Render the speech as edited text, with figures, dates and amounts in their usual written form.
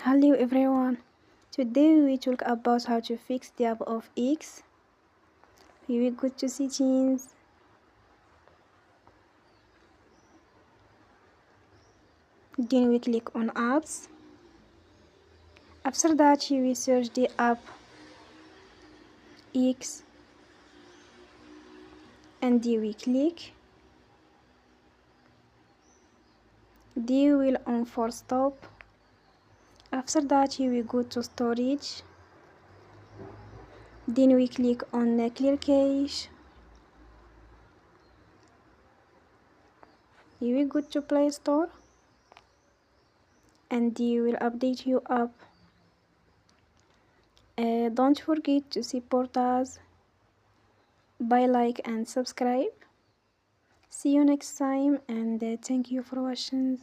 Hello everyone. Today we talk about how to fix the app of X. We will go to settings. Then we click on apps. After that you will search the app X and then we click. Then we will on force stop. After that you will go to storage. Then we click on clear cache. You will go to Play Store and you will update your app. Don't forget to support us by like and subscribe. See you next time and thank you for watching.